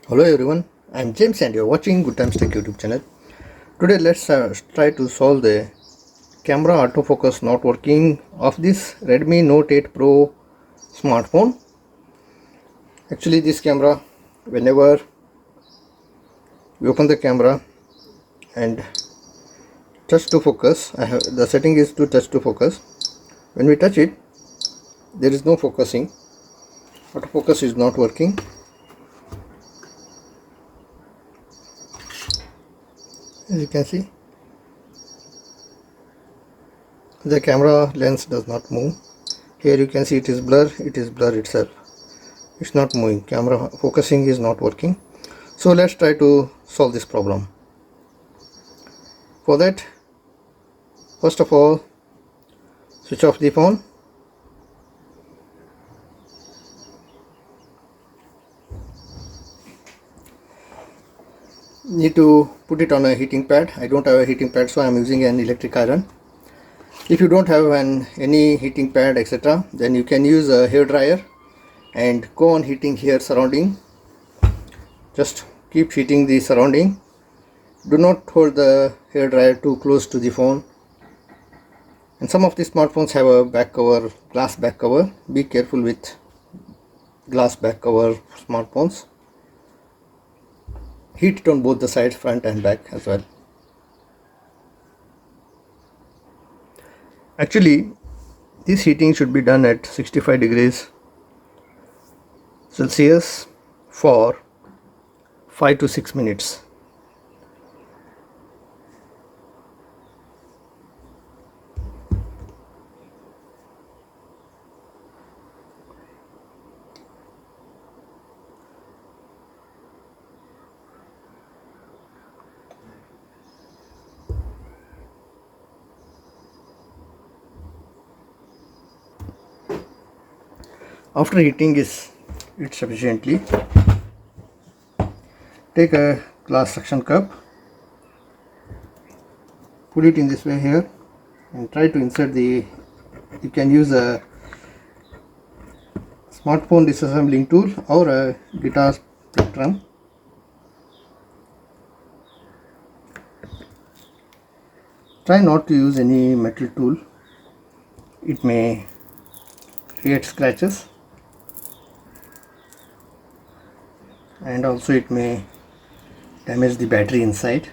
Hello everyone, I am James and you are watching Good Times Tech YouTube channel. Today let's try to solve the camera autofocus not working of this Redmi Note 8 Pro smartphone. Actually this camera, whenever we open the camera and touch to focus, the setting is to touch to focus. When we touch it, there is no focusing. Autofocus is not working. As you can see, the camera lens does not move. Here you can see it is blur itself. It's not moving. Camera focusing is not working. So let's try to solve this problem. For that, first of all, switch off the phone. Need to put it on a heating pad. I don't have a heating pad, so I am using an electric iron. If you don't have any heating pad etc., then you can use a hair dryer and go on heating here surrounding. Just keep heating the surrounding. Do not hold the hair dryer too close to the phone. And some of the smartphones have a back cover, glass back cover. Be careful with glass back cover smartphones. Heat it on both the sides, front and back as well. Actually, this heating should be done at 65 degrees Celsius for 5 to 6 minutes. After heating it sufficiently, take a glass suction cup, put it in this way here and try to insert you can use a smartphone disassembling tool or a guitar plectrum. Try not to use any metal tool, it may create scratches and also it may damage the battery inside.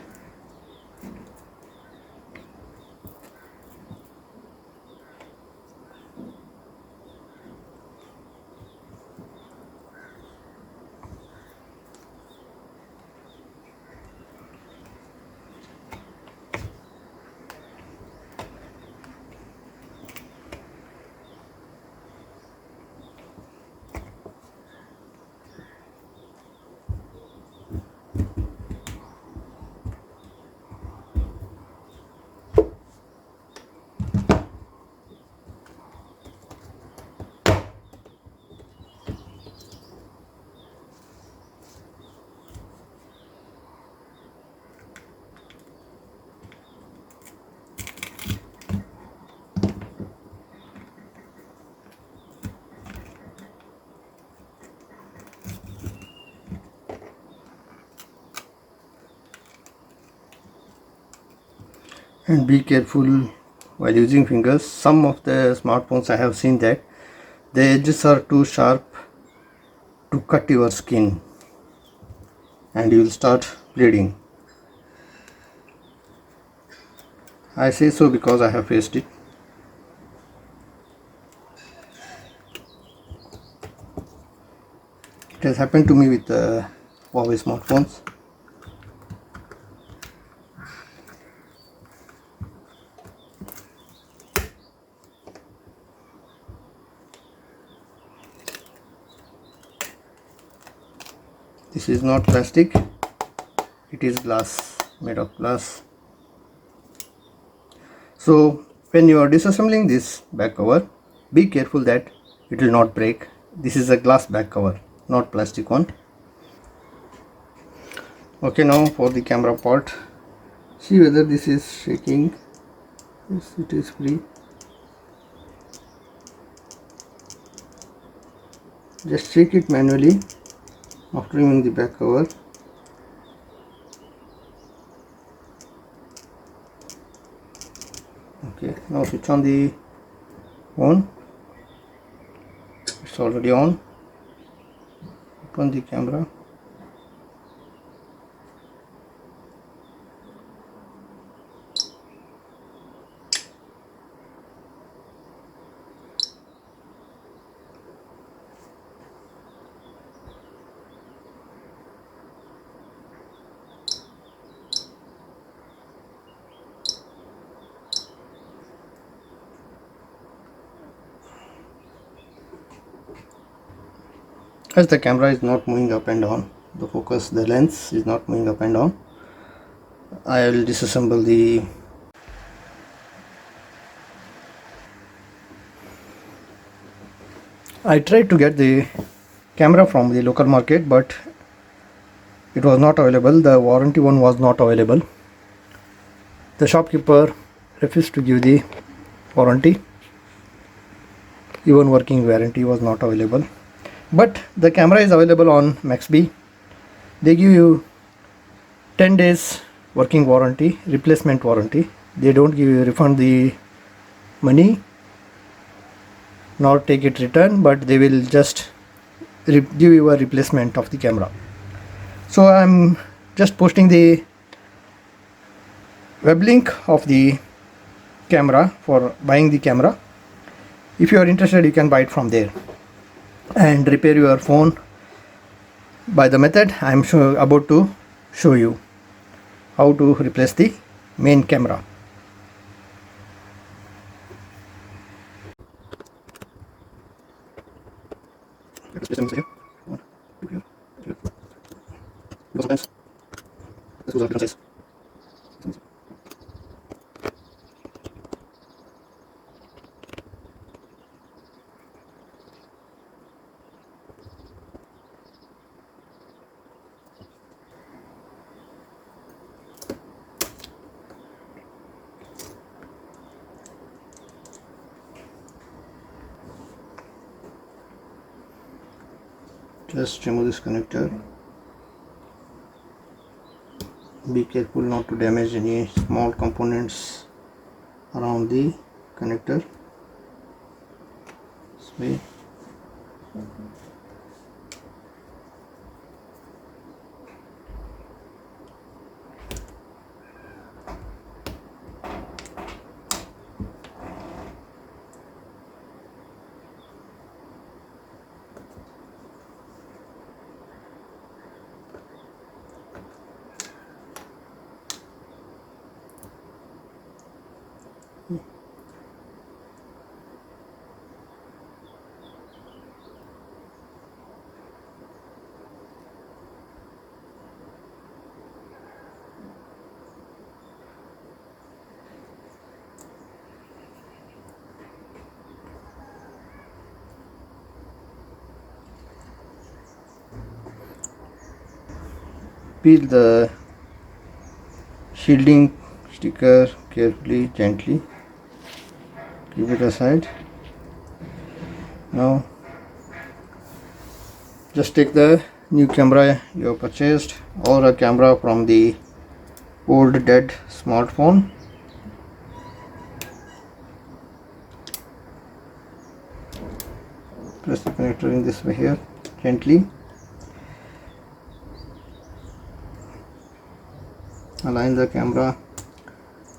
And be careful while using fingers. Some of the smartphones I have seen that the edges are too sharp to cut your skin and you will start bleeding. I say so because I have faced it. It has happened to me with Huawei smartphones. This is not plastic, it is glass, made of glass. So when you are disassembling this back cover, be careful that it will not break. This is a glass back cover, not plastic one. Okay, now for the camera part, see whether this is shaking. Yes, it is free. Just shake it manually After removing the back cover, okay, now switch on the phone. It's already on. Open the camera. As the camera is not moving up and down, the lens is not moving up and down, I will disassemble the I tried to get the camera from the local market, but it was not available. The warranty one was not available. The shopkeeper refused to give the warranty. Even working warranty was not available. But the camera is available on Maxby. They give you 10 days working warranty, replacement warranty. They don't give you refund the money nor take it return, but they will just give you a replacement of the camera. So I'm just posting the web link of the camera for buying the camera. If you are interested, you can buy it from there and repair your phone by the method I am about to show you how to replace the main camera. Just remove this connector. Be careful not to damage any small components around the connector. This way. Peel the shielding sticker carefully, gently. Keep it aside. Now just take the new camera you have purchased or a camera from the old dead smartphone. Press the connector in this way here, gently. Align the camera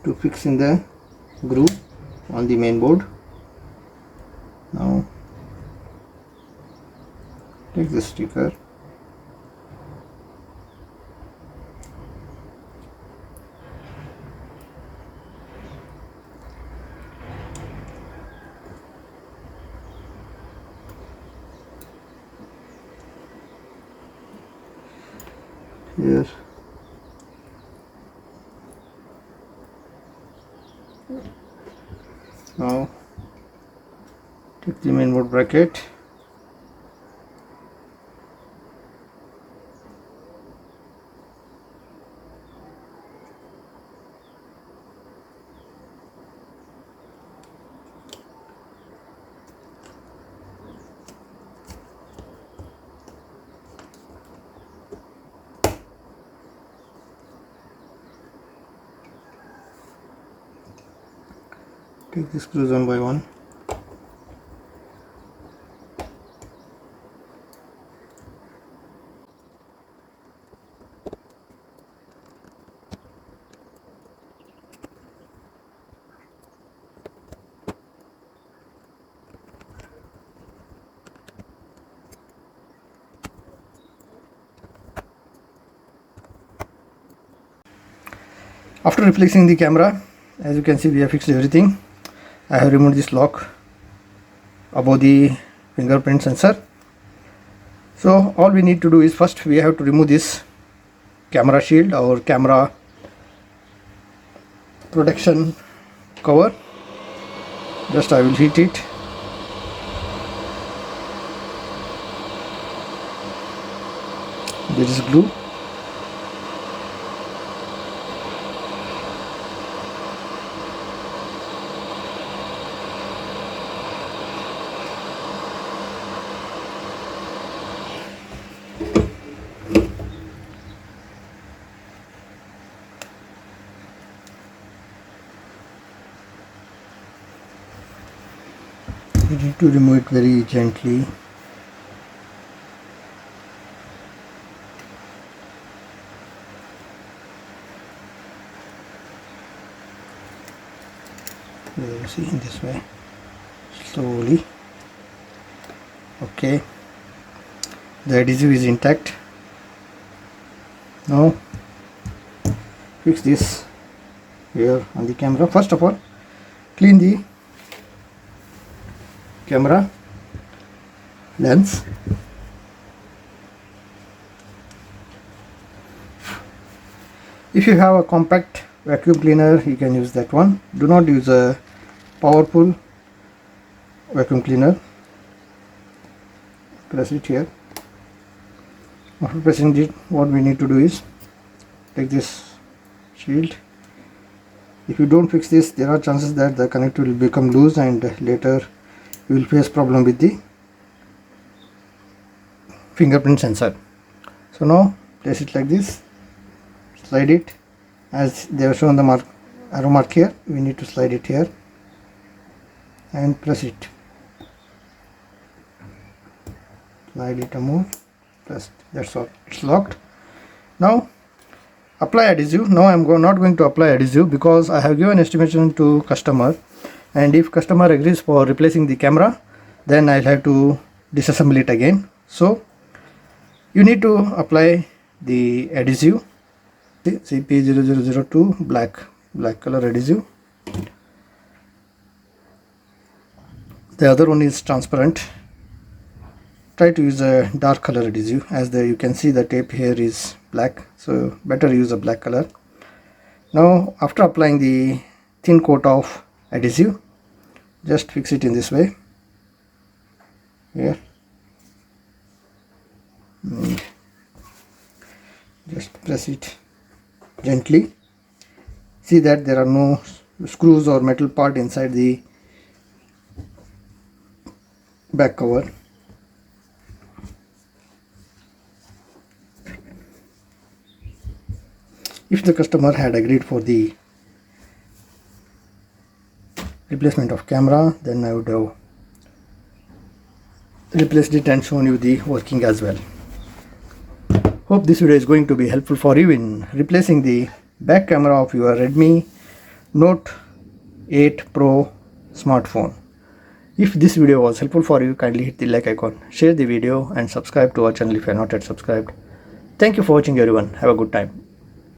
to fix in the groove on the main board. Now take the sticker, here. Now take the mainboard bracket, Take the screws one by one. After replacing the camera, as you can see, we have fixed everything. I have removed this lock above the fingerprint sensor. So all we need to do is, first we have to remove this camera shield or camera protection cover. Just I will heat it. There is glue. You need to remove it very gently. You see, in this way, slowly. Okay, the adhesive is intact. Now fix this here on the camera. First of all, clean the camera lens. If you have a compact vacuum cleaner, you can use that one. Do not use a powerful vacuum cleaner. Press it here. After pressing it, what we need to do is take this shield. If you don't fix this, there are chances that the connector will become loose and later you will face problem with the fingerprint sensor. So now place it like this, slide it as they have shown the arrow mark here. We need to slide it here and press it. Slide it and move, press. That's all. It's locked. Now apply adhesive. Now I am not going to apply adhesive because I have given estimation to customer, and if customer agrees for replacing the camera, then I'll have to disassemble it again. So you need to apply the adhesive. CP0002 black color adhesive. The other one is transparent. Try to use a dark color adhesive, as you can see the tape here is black, so better use a black color. Now after applying the thin coat of adhesive, just fix it in this way here. Just press it gently. See that there are no screws or metal part inside the back cover. If the customer had agreed for the replacement of camera, then I would have replaced it and shown you the working as well. Hope this video is going to be helpful for you in replacing the back camera of your Redmi Note 8 Pro smartphone. If this video was helpful for you, kindly hit the like icon, share the video and subscribe to our channel if you are not yet subscribed. Thank you for watching everyone. Have a good time.